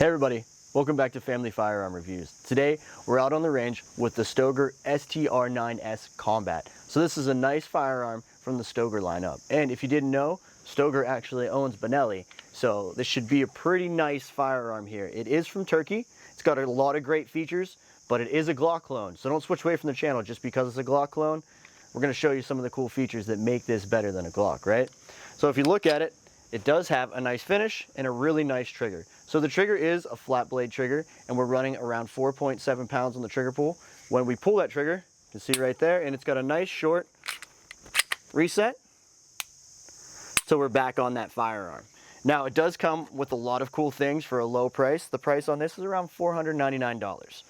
Hey everybody, welcome back to Family Firearm Reviews. Today we're out on the range with the Stoeger STR-9S Combat. So this is a nice firearm from the Stoeger lineup. And if you didn't know, Stoeger actually owns Benelli. So this should be a pretty nice firearm here. It is from Turkey. It's got a lot of great features, but it is a Glock clone. So don't switch away from the channel just because it's a Glock clone. We're going to show you some of the cool features that make this better than a Glock, right? So if you look at it, it does have a nice finish and a really nice trigger. So the trigger is a flat blade trigger, and we're running around 4.7 pounds on the trigger pull. When we pull that trigger, you can see right there, and it's got a nice short reset. So we're back on that firearm. Now it does come with a lot of cool things for a low price. The price on this is around $499.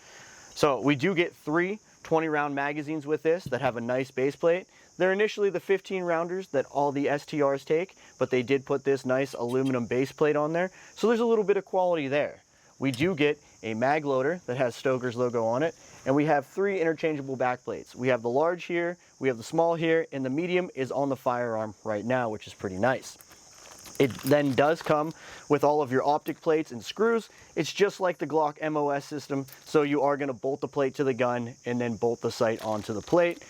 So we do get 3 20-round magazines with this that have a nice base plate. They're initially the 15 rounders that all the STRs take, but they did put this nice aluminum base plate on there. So there's a little bit of quality there. We do get a mag loader that has Stoeger's logo on it, and we have 3 interchangeable back plates. We have the large here, we have the small here, and the medium is on the firearm right now, which is pretty nice. It then does come with all of your optic plates and screws. It's just like the Glock MOS system, so you are going to bolt the plate to the gun and then bolt the sight onto the plate.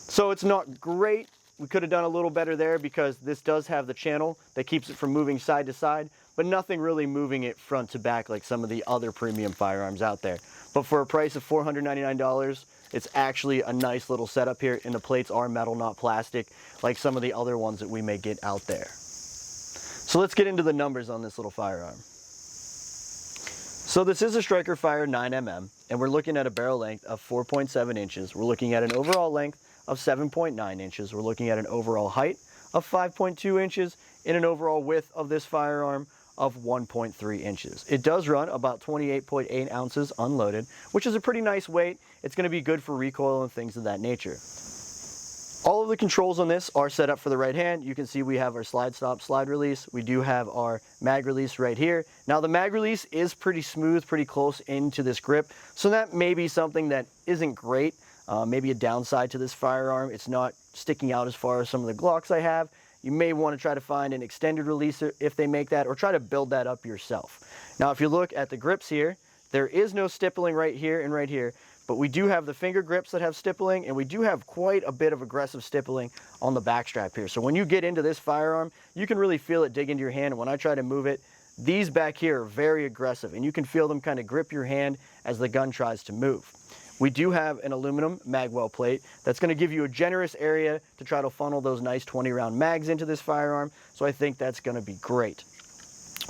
So it's not great. We could have done a little better there because this does have the channel that keeps it from moving side to side, but nothing really moving it front to back like some of the other premium firearms out there. But for a price of $499, it's actually a nice little setup here, and the plates are metal, not plastic, like some of the other ones that we may get out there. So let's get into the numbers on this little firearm. So this is a striker fire 9mm, and we're looking at a barrel length of 4.7 inches. We're looking at an overall length of 7.9 inches. We're looking at an overall height of 5.2 inches and an overall width of this firearm of 1.3 inches. It does run about 28.8 ounces unloaded, which is a pretty nice weight. It's going to be good for recoil and things of that nature. All of the controls on this are set up for the right hand. You can see we have our slide stop, slide release. We do have our mag release right here. Now the mag release is pretty smooth, pretty close into this grip. So that may be something that isn't great. Maybe a downside to this firearm. It's not sticking out as far as some of the Glocks I have. You may want to try to find an extended releaser if they make that, or try to build that up yourself. Now if you look at the grips here, there is no stippling right here and right here. But we do have the finger grips that have stippling, and we do have quite a bit of aggressive stippling on the back strap here. So when you get into this firearm, you can really feel it dig into your hand. And when I try to move it, these back here are very aggressive, and you can feel them kind of grip your hand as the gun tries to move. We do have an aluminum magwell plate that's going to give you a generous area to try to funnel those nice 20-round mags into this firearm. So I think that's going to be great.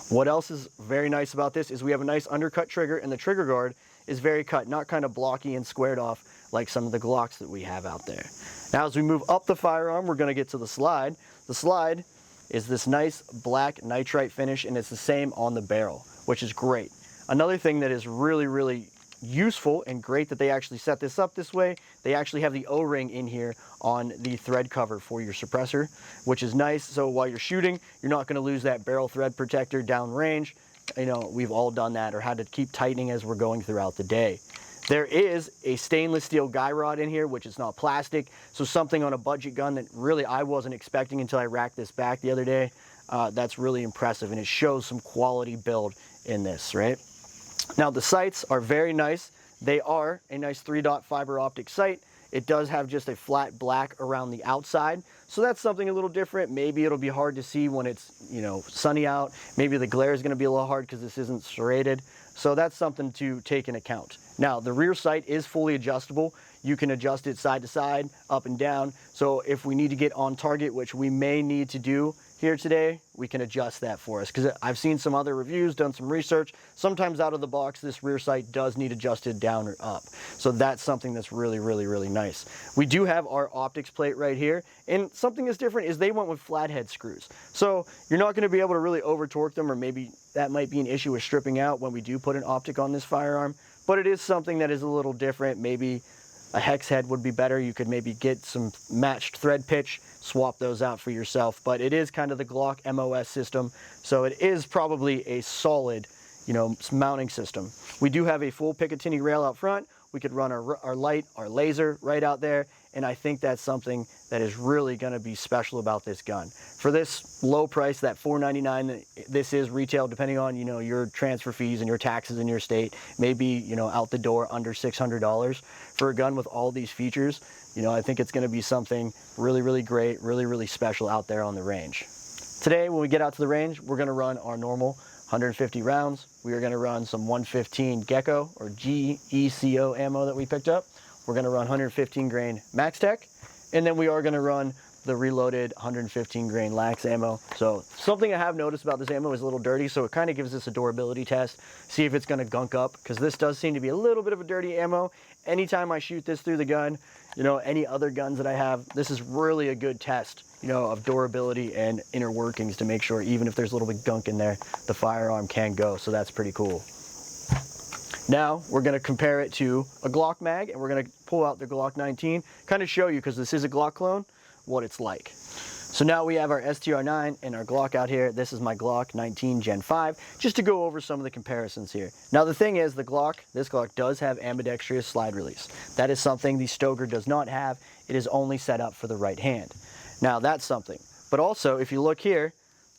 What else is very nice about this is we have a nice undercut trigger, and the trigger guard is very cut, not kind of blocky and squared off like some of the Glocks that we have out there. Now as we move up the firearm, we're going to get to the slide. The slide is this nice black nitrite finish, and it's the same on the barrel, which is great. Another thing that is really useful and great that they actually set this up this way, they actually have the O-ring in here on the thread cover for your suppressor, which is nice. So while you're shooting, you're not going to lose that barrel thread protector downrange. You know, we've all done that, or had to keep tightening as we're going throughout the day. There is a stainless steel guy rod in here, which is not plastic. So something on a budget gun that really I wasn't expecting until I racked this back the other day. That's really impressive, and it shows some quality build in this, right? Now the sights are very nice. They are a nice 3-dot fiber optic sight. It does have just a flat black around the outside. So that's something a little different. Maybe it'll be hard to see when it's, you know, sunny out. Maybe the glare is going to be a little hard because this isn't serrated. So that's something to take into account. Now the rear sight is fully adjustable. You can adjust it side to side, up and down. So if we need to get on target, which we may need to do here today, we can adjust that for us, because I've seen some other reviews, done some research. Sometimes out of the box, this rear sight does need adjusted down or up. So that's something that's really nice. We do have our optics plate right here, and something that's different is they went with flathead screws. So you're not going to be able to really over torque them, or maybe that might be an issue with stripping out when we do put an optic on this firearm. But it is something that is a little different. Maybe a hex head would be better. You could maybe get some matched thread pitch, swap those out for yourself. But it is kind of the Glock MOS system, so it is probably a solid, you know, mounting system. We do have a full Picatinny rail out front. We could run our light, our laser right out there, and I think that's something that is really going to be special about this gun. For this low price, that $499, this is retail, depending on, you know, your transfer fees and your taxes in your state, maybe, you know, out the door under $600 for a gun with all these features. You know, I think it's going to be something really, really great, really, really special out there on the range. Today, when we get out to the range, we're going to run our normal 150 rounds. We are going to run some 115 Gecko or GECO ammo that we picked up. We're going to run 115 grain Max Tech, and then we are going to run the reloaded 115 grain Lax ammo. So something I have noticed about this ammo is a little dirty, so it kind of gives us a durability test, see if it's going to gunk up, because this does seem to be a little bit of a dirty ammo. Anytime I shoot this through the gun, you know, any other guns that I have, this is really a good test, you know, of durability and inner workings to make sure even if there's a little bit of gunk in there, the firearm can go. So that's pretty cool. Now we're going to compare it to a Glock mag, and we're going to pull out the Glock 19, kind of show you, because this is a Glock clone, what it's like. So now we have our STR-9 and our Glock out here. This is my Glock 19 Gen 5, just to go over some of the comparisons here. Now the thing is, this Glock does have ambidextrous slide release. That is something the Stoeger does not have. It is only set up for the right hand. Now that's something. But also, if you look here,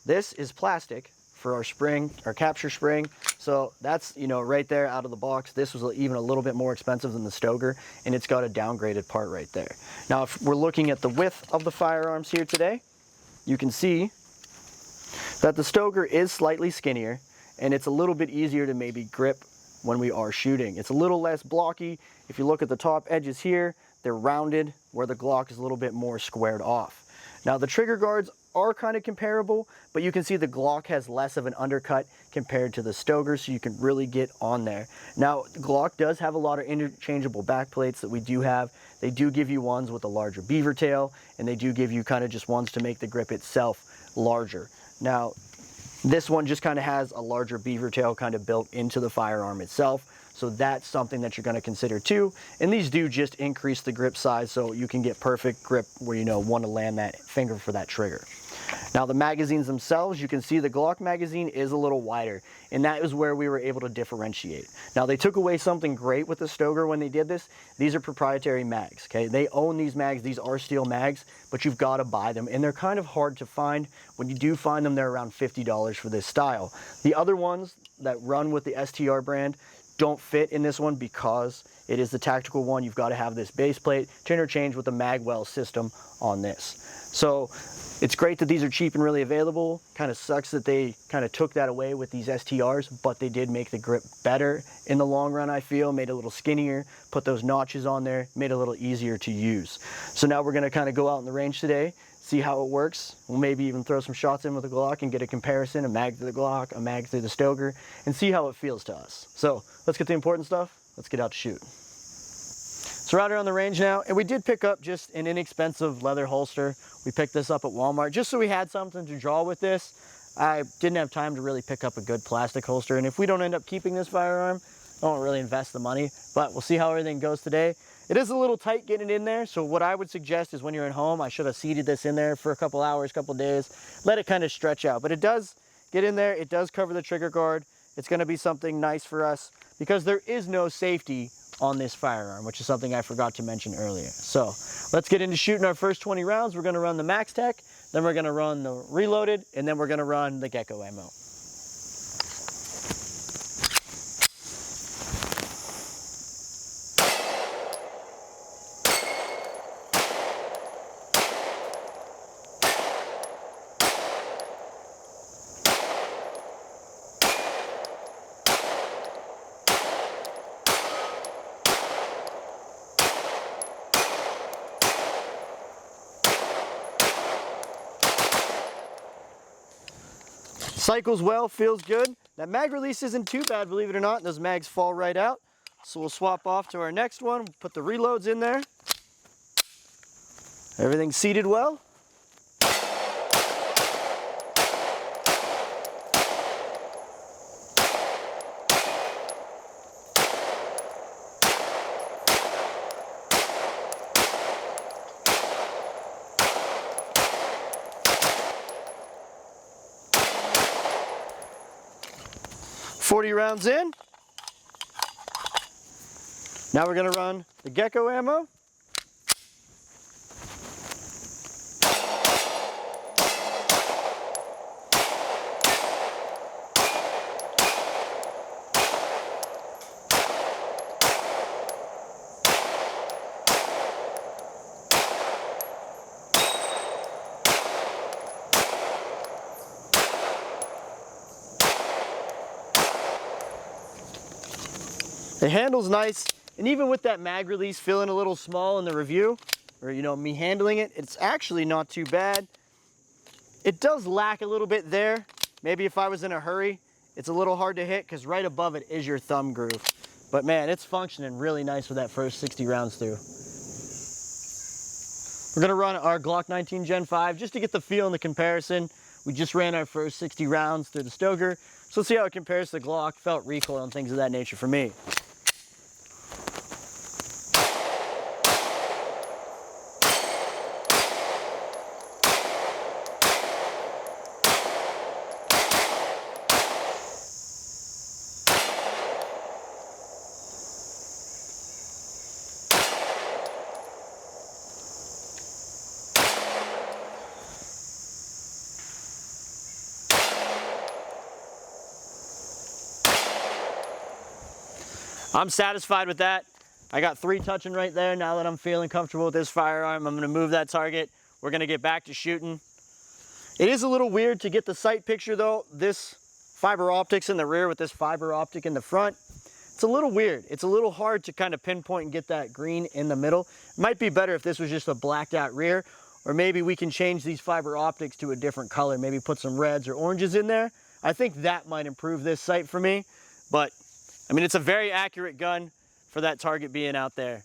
this is plastic for our spring, our capture spring. So that's, you know, right there out of the box. This was even a little bit more expensive than the Stoeger, and it's got a downgraded part right there. Now, if we're looking at the width of the firearms here today, you can see that the Stoeger is slightly skinnier, and it's a little bit easier to maybe grip when we are shooting. It's a little less blocky. If you look at the top edges here, they're rounded, where the Glock is a little bit more squared off. Now, the trigger guards are kind of comparable, but you can see the Glock has less of an undercut compared to the Stoeger, so you can really get on there. Now, Glock does have a lot of interchangeable backplates that we do have. They do give you ones with a larger beaver tail, and they do give you kind of just ones to make the grip itself larger. Now, this one just kind of has a larger beaver tail kind of built into the firearm itself. So that's something that you're going to consider too. And these do just increase the grip size so you can get perfect grip where, you know, want to land that finger for that trigger. Now the magazines themselves, you can see the Glock magazine is a little wider, and that is where we were able to differentiate. Now they took away something great with the Stoeger when they did this. These are proprietary mags, okay? They own these mags. These are steel mags, but you've got to buy them, and they're kind of hard to find. When you do find them, they're around $50 for this style. The other ones that run with the STR brand don't fit in this one because it is the tactical one. You've got to have this base plate to interchange with the magwell system on this. So it's great that these are cheap and really available. Kind of sucks that they kind of took that away with these STRs, but they did make the grip better in the long run, I feel. Made it a little skinnier, put those notches on there, made it a little easier to use. So now we're going to kind of go out in the range today, see how it works. We'll maybe even throw some shots in with the Glock and get a comparison, a mag through the Glock, a mag through the Stoeger, and see how it feels to us. So let's get the important stuff. Let's get out to shoot. So we're out here on the range now, and we did pick up just an inexpensive leather holster. We picked this up at Walmart just so we had something to draw with this. I didn't have time to really pick up a good plastic holster, and if we don't end up keeping this firearm, I won't really invest the money, but we'll see how everything goes today. It is a little tight getting it in there, so what I would suggest is when you're at home, I should have seated this in there for a couple hours, couple days, let it kind of stretch out. But it does get in there, it does cover the trigger guard. It's going to be something nice for us because there is no safety on this firearm, which is something I forgot to mention earlier. So let's get into shooting our first 20 rounds. We're going to run the Max Tech, then we're going to run the reloaded, and then we're going to run the Gecko ammo. Cycles well, feels good. That mag release isn't too bad, believe it or not. Those mags fall right out. So we'll swap off to our next one, put the reloads in there. Everything's seated well. .40 rounds in. Now we're going to run the Gecko ammo. The handle's nice, and even with that mag release feeling a little small in the review, or you know, me handling it, it's actually not too bad. It does lack a little bit there. Maybe if I was in a hurry, it's a little hard to hit because right above it is your thumb groove. But man, it's functioning really nice with that first 60 rounds through. We're gonna run our Glock 19 Gen 5 just to get the feel and the comparison. We just ran our first 60 rounds through the Stoeger, so let's see how it compares to the Glock, felt recoil and things of that nature for me. I'm satisfied with that. I got 3 touching right there. Now that I'm feeling comfortable with this firearm, I'm gonna move that target. We're gonna get back to shooting. It is a little weird to get the sight picture though. This fiber optics in the rear with this fiber optic in the front. It's a little weird. It's a little hard to kind of pinpoint and get that green in the middle. It might be better if this was just a blacked out rear, or maybe we can change these fiber optics to a different color. Maybe put some reds or oranges in there. I think that might improve this sight for me, but I mean, it's a very accurate gun for that target being out there.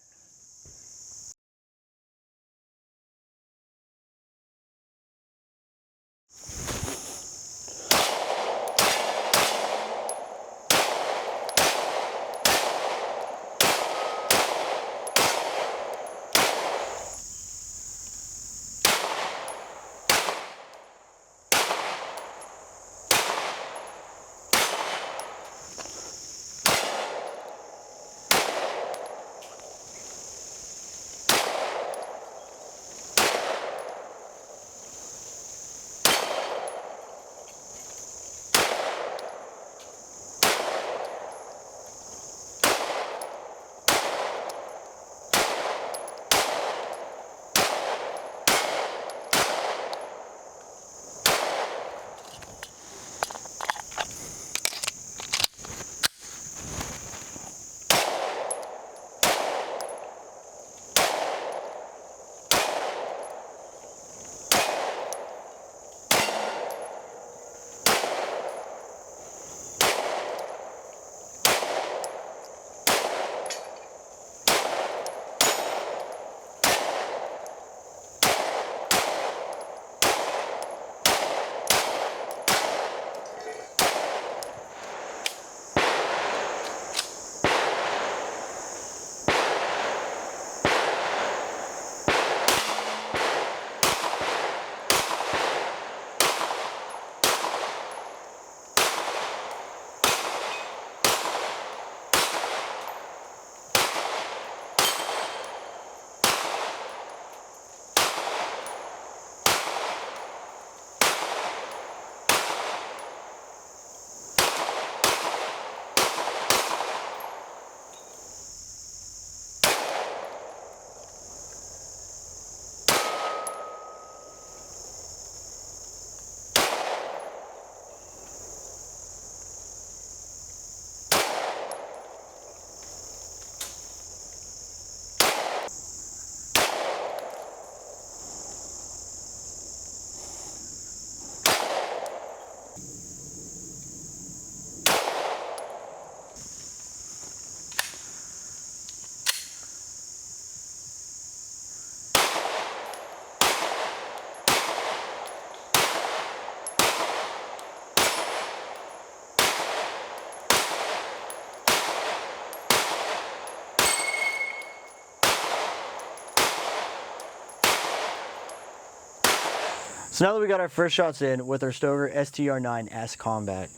So now that we got our first shots in with our Stoeger STR-9S Combat,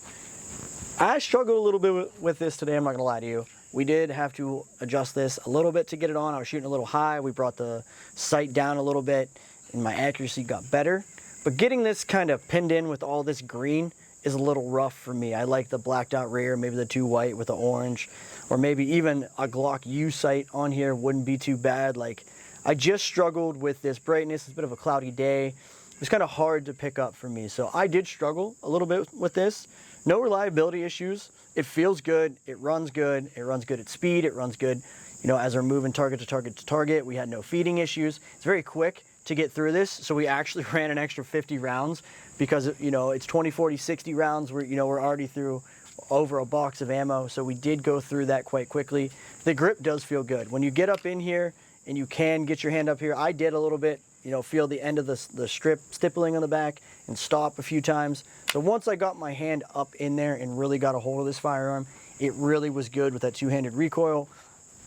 I struggled a little bit with this today, I'm not gonna lie to you. We did have to adjust this a little bit to get it on. I was shooting a little high. We brought the sight down a little bit and my accuracy got better. But getting this kind of pinned in with all this green is a little rough for me. I like the blacked out rear, maybe the 2 white with the orange, or maybe even a Glock U sight on here wouldn't be too bad. Like, I just struggled with this brightness. It's a bit of a cloudy day. It's kind of hard to pick up for me. So I did struggle a little bit with this. No reliability issues. It feels good. It runs good. It runs good at speed. It runs good, you know, as we're moving target to target to target. We had no feeding issues. It's very quick to get through this. So we actually ran an extra 50 rounds because, you know, it's 20, 40, 60 rounds. We're already through over a box of ammo. So we did go through that quite quickly. The grip does feel good. When you get up in here and you can get your hand up here, I did a little bit, you know, feel the end of the stippling on the back and stop a few times. So once I got my hand up in there and really got a hold of this firearm, it really was good with that two-handed recoil.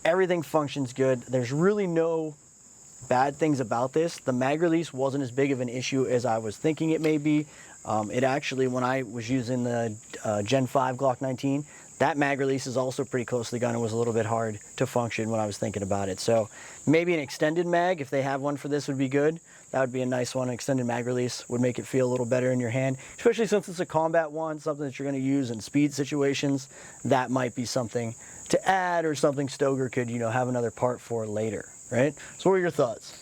Everything functions good. There's really no bad things about this. The mag release wasn't as big of an issue as I was thinking it may be. It actually, when I was using the Gen 5 Glock 19, that mag release is also pretty close to the gun. It was a little bit hard to function when I was thinking about it. So maybe an extended mag, if they have one for this, would be good. That would be a nice one. An extended mag release would make it feel a little better in your hand, especially since it's a combat one, something that you're going to use in speed situations. That might be something to add, or something Stoeger could, you know, have another part for later, right? So what are your thoughts?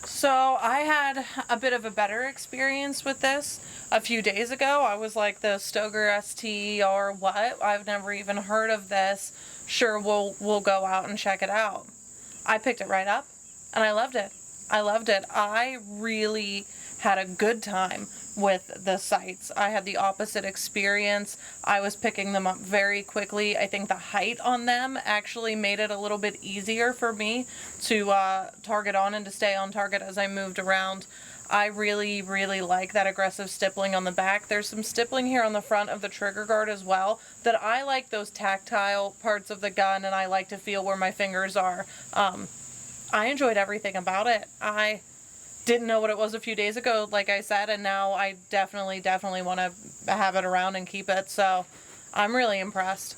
So I had a bit of a better experience with this a few days ago. I was like, the Stoeger STR what? I've never even heard of this. Sure, we'll go out and check it out. I picked it right up and I loved it. I loved it. I really had a good time with the sights. I had the opposite experience. I was picking them up very quickly. I think the height on them actually made it a little bit easier for me to target on and to stay on target as I moved around. I really, really like that aggressive stippling on the back. There's some stippling here on the front of the trigger guard as well, that I like those tactile parts of the gun, and I like to feel where my fingers are. I enjoyed everything about it. I didn't know what it was a few days ago, like I said, and now I definitely want to have it around and keep it, so I'm really impressed.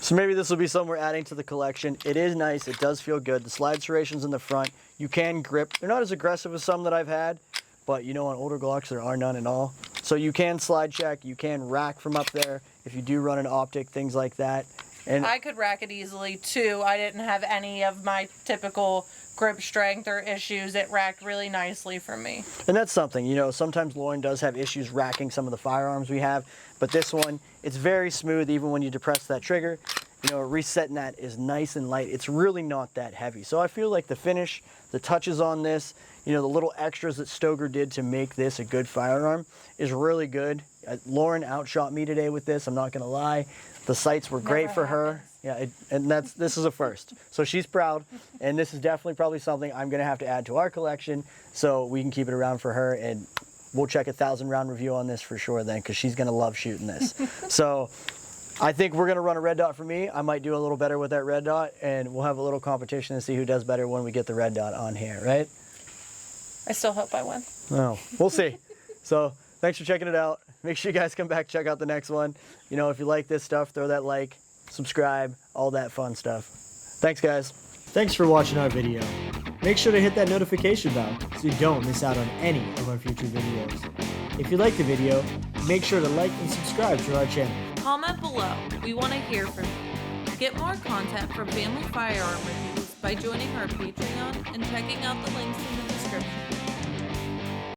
So maybe this will be something we're adding to the collection. It is nice. It does feel good. The slide serrations in the front, you can grip. They're not as aggressive as some that I've had, but you know, on older Glocks, there are none at all. So you can slide check, you can rack from up there if you do run an optic, things like that. And I could rack it easily too. I didn't have any of my typical grip strength or issues. It racked really nicely for me. And that's something, you know, sometimes Lauren does have issues racking some of the firearms we have, but this one, it's very smooth even when you depress that trigger. You know, resetting that is nice and light. It's really not that heavy. So I feel like the finish, the touches on this, you know, the little extras that Stoeger did to make this a good firearm is really good. Lauren outshot me today with this, I'm not gonna lie. The sights were great for her. Yeah, this is a first. So she's proud, and this is definitely probably something I'm gonna have to add to our collection so we can keep it around for her, and we'll check a 1,000-round review on this for sure then, because she's gonna love shooting this. So I think we're gonna run a red dot for me. I might do a little better with that red dot, and we'll have a little competition to see who does better when we get the red dot on here, right? I still hope I win. Oh, we'll see. So thanks for checking it out. Make sure you guys come back, check out the next one. You know, if you like this stuff, throw that like, subscribe, all that fun stuff. Thanks, guys. Thanks for watching our video. Make sure to hit that notification bell so you don't miss out on any of our future videos. If you like the video, make sure to like and subscribe to our channel. Comment below. We want to hear from you. Get more content from Family Firearm Reviews by joining our Patreon and checking out the links in the description.